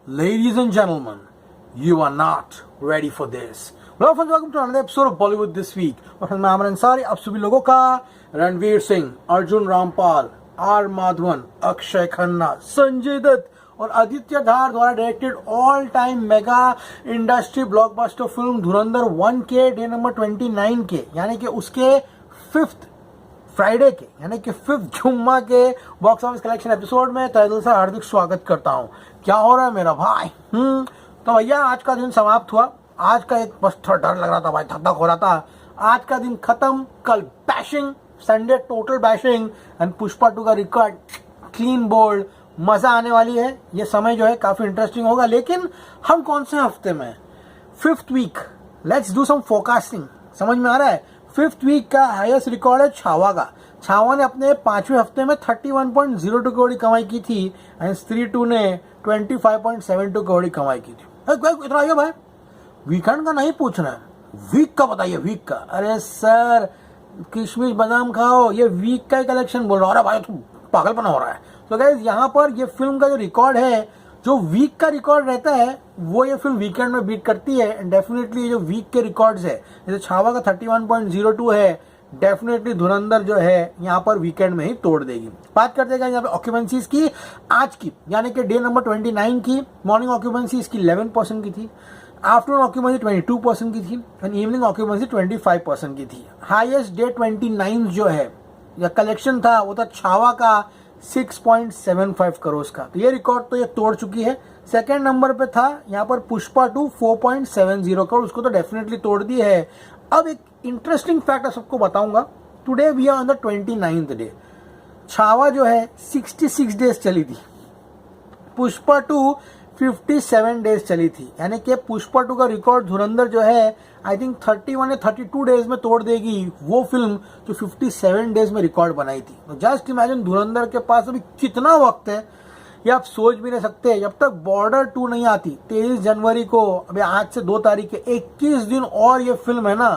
Ladies and gentlemen, you are not ready for this. Hello friends, welcome to another episode of Bollywood This Week. मैं आमर अंसारी, आप सभी लोगों का Ranveer Singh, Arjun Rampal, are Madhavan, Akshay Khanna, Sanjay Dutt और आदित्य धार द्वारा directed all time mega industry blockbuster film धुरंधर 1 के डे नंबर 29 के यानी कि उसके 5th फ्राइडे के यानी कि 5th जुम्मा के बॉक्स ऑफिस कलेक्शन एपिसोड में तहे दिल से हार्दिक स्वागत करता हूं। क्या हो रहा है मेरा भाई? तो भैया आज का दिन समाप्त हुआ। आज का एक बस थोड़ा डर लग रहा था भाई, धक हो रहा था। आज का दिन खत्म, कल bashing, Sunday total bashing and Pushpa 2 का रिकॉर्ड क्लीन बोल्ड, मजा आने वाली है। ये समय जो है काफी इंटरेस्टिंग होगा। लेकिन हम कौन से हफ्ते में? 5th week. Let's do some forecasting. समझ में आ रहा है? 5th वीक का हाईएस्ट रिकॉर्ड है छावा का। छावा ने अपने 5वें हफ्ते में 31.02 करोड़ कमाई की थी एंड स्त्री 2 ने 25.72 करोड़ कमाई की थी। इतना आइए भाई, वीकेंड का नहीं पूछना है, वीक का बताइए। वीक का? अरे सर किशमिश बादाम खाओ, ये वीक का ही कलेक्शन बोल रहा है भाई, तो पागलपना हो रहा है। तो गाइस यहाँ पर ये फिल्म का जो रिकॉर्ड है, जो वीक का रिकॉर्ड रहता है वो ये फिल्म वीकेंड में बीट करती है। एंड डेफिनेटली ये जो वीक के रिकॉर्ड्स है, जैसे छावा का 31.02 है, डेफिनेटली धुरंधर जो है यहाँ पर वीकेंड में ही तोड़ देगी। बात करते हैं यहाँ पे ऑक्यूपेंसीज की। आज की यानी कि डे नंबर 29 की मॉर्निंग ऑक्यूपेंसी इसकी 11% की थी, आफ्टरनून ऑक्यूपेंसी 22% की थी एंड इवनिंग ऑक्यूपेंसी 25% की थी। हाईएस्ट डे 29 जो है या कलेक्शन था वो था छावा का 6.75 करोड़ का। तो ये रिकॉर्ड तो ये तोड़ चुकी है। सेकेंड नंबर पे था यहाँ पर पुष्पा 2 4.70 करोड़, उसको तो डेफिनेटली तोड़ दी है। अब एक इंटरेस्टिंग फैक्ट सबको बताऊंगा। Today we are on the 29th day. Chhaava जो है 66 डेज चली थी, पुष्पा 2 57 डेज चली थी। यानी कि पुष्पा 2 का रिकॉर्ड धुरंधर जो है आई थिंक 31 या 32 डेज में तोड़ देगी वो फिल्म जो 57 डेज में रिकॉर्ड बनाई थी। तो जस्ट इमेजिन धुरंधर के पास अभी कितना वक्त है, ये आप सोच भी नहीं सकते। जब तक बॉर्डर 2 नहीं आती 23 जनवरी को, अभी आज से 2 तारीख के 21 दिन और ये फिल्म है ना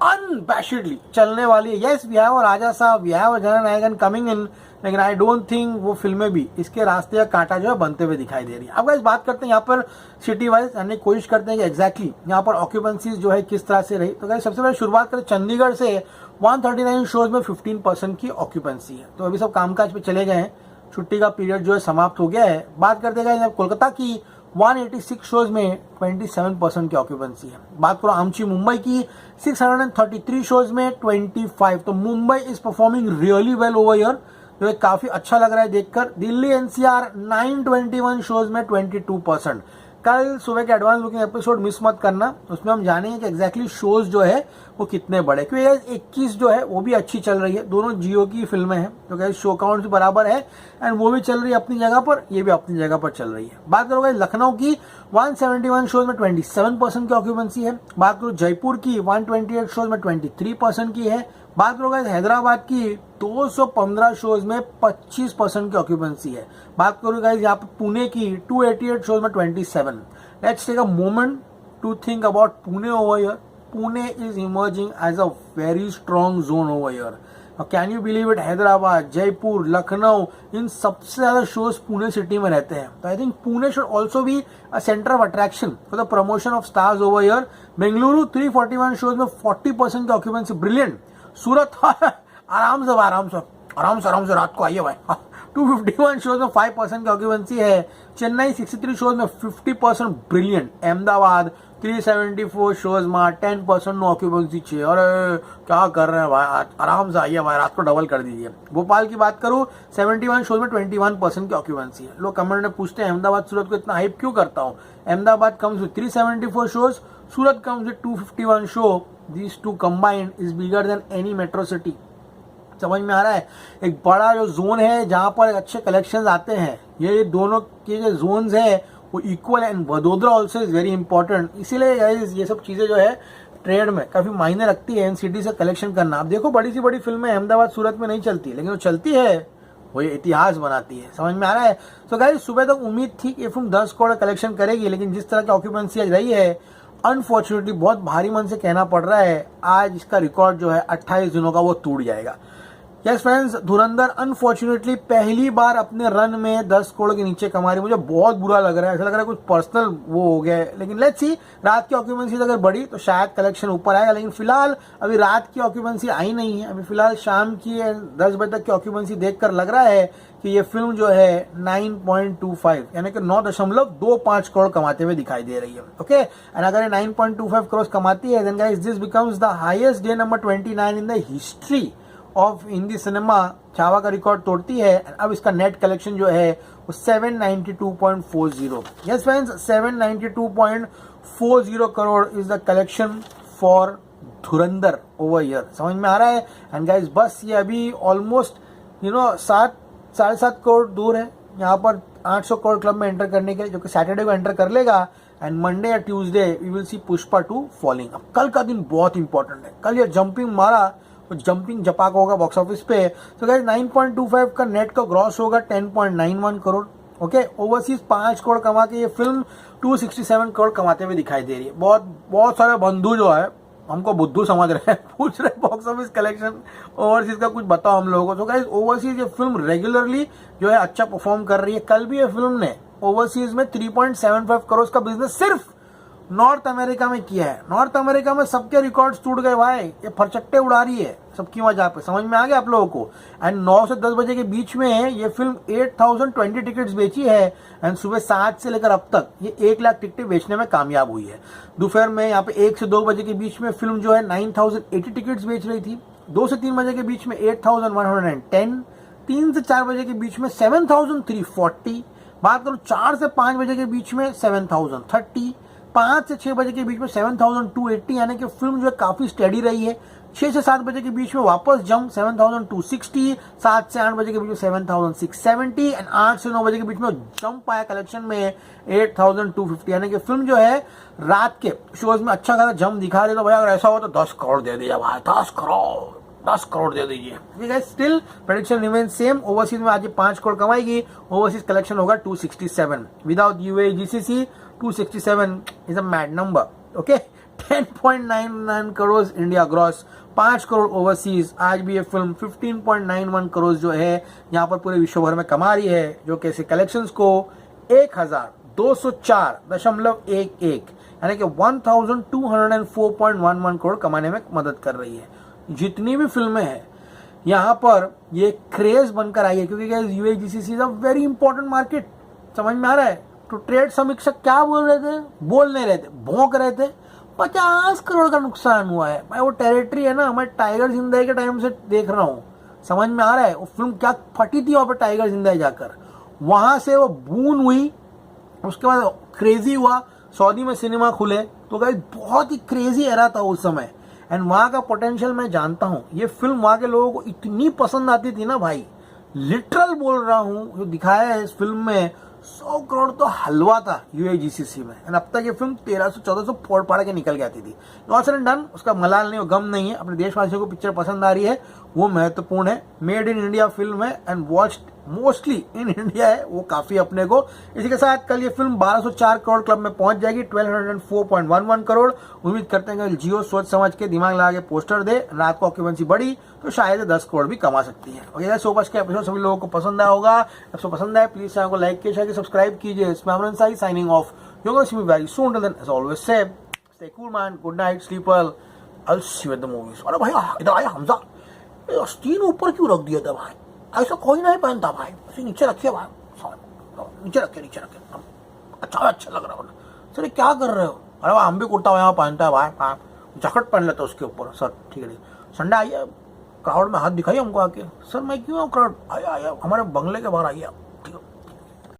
अनबैशडली चलने वाली है। यस वी हैव राजा साहब, वी हैव जननायकन कमिंग इन, लेकिन आई डोंट थिंक वो फिल्में भी इसके रास्ते का कांटा जो है बनते हुए दिखाई दे रही है। अब गाइस बात करते हैं यहाँ पर सिटी वाइज, यानी कोशिश करते हैं कि एग्जैक्टली यहाँ पर ऑक्यूपेंसीज जो है किस तरह से रही। तो गाइस सबसे पहले शुरुआत करें चंडीगढ़ से। 139 शोज में 15% की ऑक्यूपेंसी है। तो अभी सब कामकाज पे चले गए हैं, छुट्टी का पीरियड जो है समाप्त हो गया है। बात करते हैं कोलकाता की, 186 शोज में 27% की ऑक्यूपेंसी है। बात करो आमची मुंबई की, 633 शोज में 25। तो Mumbai is performing really well over year, जो काफी अच्छा लग रहा है देखकर। दिल्ली एनसीआर 921 शोज में 22%। कल सुबह के एडवांस बुकिंग एपिसोड मिस मत करना, उसमें हम जानेंगे कि एग्जैक्टली शोज जो है वो कितने बड़े, क्योंकि 21 जो है वो भी अच्छी चल रही है। दोनों जियो की फिल्में हैं तो क्या शो काउंट भी बराबर है एंड वो भी चल रही है अपनी जगह पर, ये भी अपनी जगह पर चल रही है। बात करोगे लखनऊ की, 171 शोज में 27% की ऑक्यूपेंसी है। बात करो जयपुर की, 128 शोज में 23% की है। बात करोगे हैदराबाद की, 215 शोज में 25% की ऑक्यूपेंसी है। बात करो गाइस यहाँ पे पुणे की, 288 शोज में 27। Let's take a moment to think about Pune over here. Pune is emerging as a very strong zone over here. Can you believe it? Hyderabad, Jaipur, Lucknow, इन सबसे ज्यादा शोज पुणे सिटी में रहते हैं। तो I think Pune should also be a centre of attraction for the promotion of stars over here. Bengaluru 341 shows में 40% की occupancy, brilliant. सूरत आराम से रात को आइए भाई, 251 शोज में 5% की ऑक्यूपेंसी है। चेन्नई 63 शोज में 50%, ब्रिलियंट। अहमदाबाद 374 शोज में 10% नो ऑक्यूपेंसी चाहिए। अरे क्या कर रहे हैं भाई, आराम से आइए भाई, रात को डबल कर दीजिए। भोपाल की बात करूं, 71 शोज में 21% की ऑक्यूपेंसी है। लोग कमेंट में पूछते हैं अहमदाबाद सूरत को इतना हाइप क्यों करता हूं। Ahmedabad comes with 374 shows, Surat comes with 251 show. These two combined is bigger than any metro city. समझ में आ रहा है? एक बड़ा जो जोन है जहां पर अच्छे कलेक्शंस आते हैं, ये दोनों के जो जोन्स है वो इक्वल है। And Vadodara also is very important. इसीलिए ये सब चीजें जो है ट्रेड में काफी मायने रखती है, इन सिटी से कलेक्शन करना। आप देखो बड़ी सी बड़ी फिल्में अहमदाबाद सूरत में नहीं चलती, लेकिन वो चलती है, वो ये इतिहास बनाती है। समझ में आ रहा है? तो गाइस सुबह तक उम्मीद थी कि फिल्म 10 करोड़ कलेक्शन करेगी, लेकिन जिस तरह की ऑक्यूपेंसी आज रही है, अनफॉर्चुनेटली बहुत भारी मन से कहना पड़ रहा है, आज इसका रिकॉर्ड जो है 28 दिनों का वो टूट जाएगा। यस फ्रेंड्स, धुरंधर अनफॉर्चुनेटली पहली बार अपने रन में 10 करोड़ के नीचे कमा रही है। मुझे बहुत बुरा लग रहा है, ऐसा लग रहा है कुछ पर्सनल वो हो गया है, लेकिन लेट्स सी, रात की ऑक्यूपेंसी अगर बढ़ी तो शायद कलेक्शन ऊपर आएगा, लेकिन फिलहाल अभी रात की ऑक्यूपेंसी आई नहीं है। अभी फिलहाल शाम की 10 बजे तक की ऑक्यूपेंसी देखकर लग रहा है कि ये फिल्म जो है 9.25 यानी कि 9.25 करोड़ कमाते हुए दिखाई दे रही है। ओके, एंड अगर ये 9.25 करोड़ कमाती है, then guys this becomes the highest day number 29 in the history of Hindi cinema. Chhaava का रिकॉर्ड तोड़ती है। अब इसका नेट कलेक्शन जो है वो 792.40। Yes friends, 792.40 crore is the collection for Dhurandhar over year. समझ में आ रहा है? एंड गाइस बस ये अभी ऑलमोस्ट 7.5 करोड़ दूर है यहाँ पर 800 करोड़ क्लब में एंटर करने के लिए, जो कि सैटरडे को एंटर कर लेगा। एंड मंडे या Tuesday we will see Pushpa 2 falling. अब कल का दिन बहुत इंपॉर्टेंट है। कल ये जंपिंग मारा तो जंपिंग जपाक होगा बॉक्स ऑफिस पे। तो गाइस 9.25 का नेट का ग्रॉस होगा 10.91 करोड़। ओके, ओवरसीज 5 करोड़ कमा के ये फिल्म 267 करोड़ कमाते हुए दिखाई दे रही है। बहुत सारे बंधु जो है हमको बुद्धू समझ रहे हैं, पूछ रहे बॉक्स ऑफिस कलेक्शन ओवरसीज का कुछ बताओ हम लोगों को। तो गाइस ओवरसीज ये फिल्म रेगुलरली जो है अच्छा परफॉर्म कर रही है। कल भी ये फिल्म ने ओवरसीज में 3.75 करोड़ का बिजनेस सिर्फ नॉर्थ अमेरिका में किया है। नॉर्थ अमेरिका में सबके रिकॉर्ड्स टूट गए भाई, ये फरचट्टे उड़ा रही है सबकी वजह पे। समझ में आ गया आप लोगों को? एंड 9 से 10 बजे के बीच में ये फिल्म 8020 टिकट्स बेची है। एंड सुबह 7 से लेकर अब तक ये 1 लाख टिकटें बेचने में कामयाब हुई है। दोपहर में यहाँ पे 1 से 2 बजे के बीच में फिल्म जो है 9080 टिकट्स बेच रही थी। 2 से 3 बजे के बीच में 8110, 3 से 4 बजे के बीच में 7340, बात करूँ 4 से 5 बजे के बीच में 7030, 5 से 6 बजे के बीच में 7280, यानी कि फिल्म जो है काफी स्टेडी रही है। 6 से 7 बजे के बीच में वापस जंप 7260, 7 से 8 बजे के बीच में 7670 एंड 8 से 9 बजे के बीच में जंप आया कलेक्शन में 8250, यानी कि फिल्म जो है रात के शोज में अच्छा खासा जंप दिखा रही है। तो भाई अगर ऐसा हो तो 10 करोड़ दे दीजिए भाई, 10 करोड़ दे दीजिए। ठीक है, still prediction remain same. Overseas में आज ये 5 करोड़ कमाएगी। ओवरसीज कलेक्शन होगा 267 without UA GCC. 267 is a mad number. Okay, 10.99 crore India gross, 5 crore overseas. आज भी ये फिल्म 15.91 करोड़ जो है यहाँ पर पूरे विश्व भर में कमा रही है, जो कि कलेक्शंस को 1204.11 यानी कि 1204.11 करोड़ कमाने में मदद कर रही है। जितनी भी फिल्में हैं यहाँ पर ये क्रेज बनकर आई है, क्योंकि UAGCC is a very important market. समझ में आ रहा है? तो ट्रेड समीक्षक क्या बोल रहे थे? बोल नहीं रहे थे, भौंक रहे थे। 50 करोड़ का नुकसान हुआ है भाई। वो टेरिटरी है ना, मैं टाइगर जिंदा के टाइम से देख रहा हूँ। समझ में आ रहा है? वो फिल्म क्या फटी थी वहां पर टाइगर जिंदा जाकर, वहां से वो बून हुई, उसके बाद क्रेजी हुआ। सऊदी में सिनेमा खुले तो गाइस बहुत ही क्रेजी एरा था उस समय। एंड वहां का पोटेंशियल मैं जानता हूँ। ये फिल्म वहां के लोगों को इतनी पसंद आती थी ना भाई, लिटरल बोल रहा हूँ, जो दिखाया है इस फिल्म में 100 करोड़ तो हलवा था यूएजीसीसी में। एंड अब तक ये फिल्म 1300-1400 फोड़ फाड़ के निकल के आती थी। नॉट एंड डन, उसका मलाल नहीं, गम नहीं है। अपने देशवासियों को पिक्चर पसंद आ रही है, वो महत्वपूर्ण है। मेड इन इंडिया फिल्म है and watched mostly in India है, वो काफी अपने को। इसी के साथ कल ये फिल्म 1204 करोड़ क्लब में पहुंच जाएगी, 1204.11 करोड़। उम्मीद करते हैं कि जियो सोच समझ के दिमाग लगा के पोस्टर दे। रात को ऑक्यूपेंसी बढ़ी तो शायद 10 करोड़ भी कमा सकती है। ओके, सो मच का एपिसोड सभी लोगों को पसंद आया होगा। आपको पसंद आए प्लीज चैनल को लाइक कीजिए, शेयर कीजिए, सब्सक्राइब कीजिए। इसमें Amaran Sai signing off. You gonna see me very soon. Till then as always say stay cool man, good night, sleep well, I will see you at the movies. अरे भाई इधर आया हमजा, आस्तीन ऊपर क्यों रख दिया था भाई? ऐसा कोई नहीं पहनता भाई, ऐसे नीचे रखिए भाई, नीचे रखिए। अच्छा लग रहा है सर, क्या कर रहे हो? अरे भाई हम भी कुर्ता वहाँ पहनता है भाई, जैकेट पहन लेता उसके ऊपर। सर ठीक है, संडे आइए, क्राउड में हाथ दिखाइए हमको आके। सर मैं क्यों क्राउड? आया हमारे बंगले के बाहर आइए।